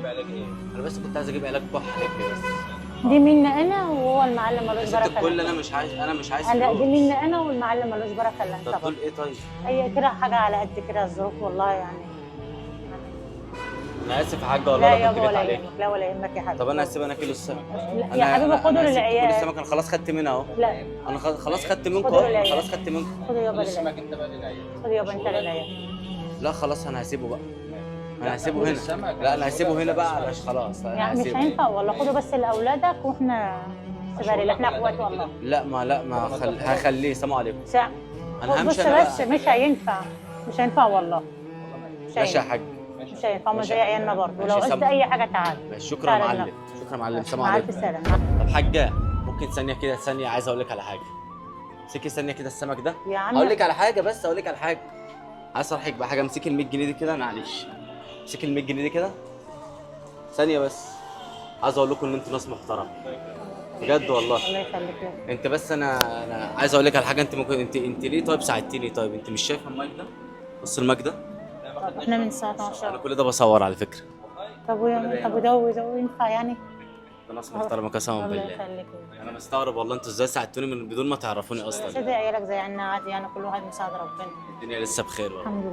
تجيب علاج ايه؟ انا بس كنت عايز اجيب علاج كحه رجلي بس. دي مني انا وهو المعلم ملوش ست بركه. الكل انا مش عايز لا دي فلوس. مني انا والمعلم ملوش بركه الا انت طب دول برضه. ايه طيب؟ هي كده حاجه على قد كده الظروف والله يعني. انا اسف يا حاجه والله لا لو كنت يابا جيت ولا عليك. يهمك، لا ولا يهمك يا حبيبي. طب انا هسيب انا كيلو السمك. لا يا حبيبي خدوا انا هسيب كل للعيال. السمك، انا خلاص خدت منها اهو. لا انا خلاص خدت منكم خدوا اهو، للعيال. خلاص خدت منكم. خدوا يابا السمك للعيال. انت بقى للعيال. خدوا يابا انت للعيال. لا خلاص انا هسيبه بقى. انا هسيبه خد هنا. السمك. لا انا هسيبه هنا بقى علشان خلاص انا يعني مش هسيبه. هينفع والله، خدوا بس لاولادك واحنا سباري احنا اخوات والله. لا هخليه. سلام عليكم. انا بص همشي انا بس بقى. مش هينفع، مش هينفع والله. مش ماشي يا هينفع. حاج. مش هينفع، ما ماشي. زي عيالنا برضه، ماشي لو عوزت سامع. اي حاجه تعال. ماشي شكرا يا تعال معلم. لنا. شكرا يا معلم. سلام مع عليكم. الف سلامه. طب حاجه ممكن ثانيه كده، ثانيه عايز اقول لك على حاجه. امسكي ثانيه كده السمك ده. يا عم اقول لك على حاجه، بس اقول لك على حاجه. عايز اصرحك بحاجه. امسكي ال 100 جنيه دي كده معلش. امسكي ال 100 جنيه دي كده ثانيه بس. عايز اقول لكم ان انتوا ناس محترمه بجد والله. الله يخليك لك. انت بس انا عايز اقول لك على حاجه. انت ممكن انت ليه طيب ساعدتني؟ طيب انت مش شايفه المايك ده؟ بص المايك ده. طب احنا من الساعه انا 12. كل ده بصور على فكره. طب وده ينفع يعني؟ انت ناس محترمه قسما الله بالله. يخليك. انا مستغرب والله انتوا ازاي ساعدتوني من بدون ما تعرفوني اصلا. صدق عيالك زي عنا عادي يعني، كل واحد مساعد ربنا. الدنيا لسه بخير والله. الحمد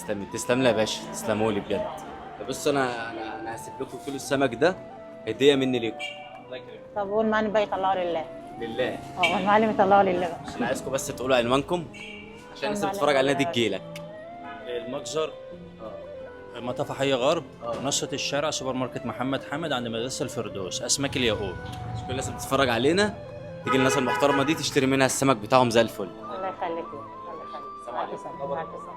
لله. تسلم لي يا باشا، تسلموا لي بجد. بص انا هسيب لكم كل السمك ده هديه مني ليكم. طب والمعلم بقى يطلعوا لله. لله. المعلم يطلعوا لله بقى. انا عايزكم بس تقولوا عنوانكم عشان الناس اللي بتتفرج علينا دي تجيلك. المجزر مطافة حي غرب، نصة الشارع، سوبر ماركت محمد حامد عند مدرسة الفردوس، أسماك الياقوت. مش كل الناس اللي بتتفرج علينا تيجي الناس المحترمه دي تشتري منها السمك بتاعهم زي الفل. الله يخليك. الله يخليك. السلام عليكم. مع الف سلامة.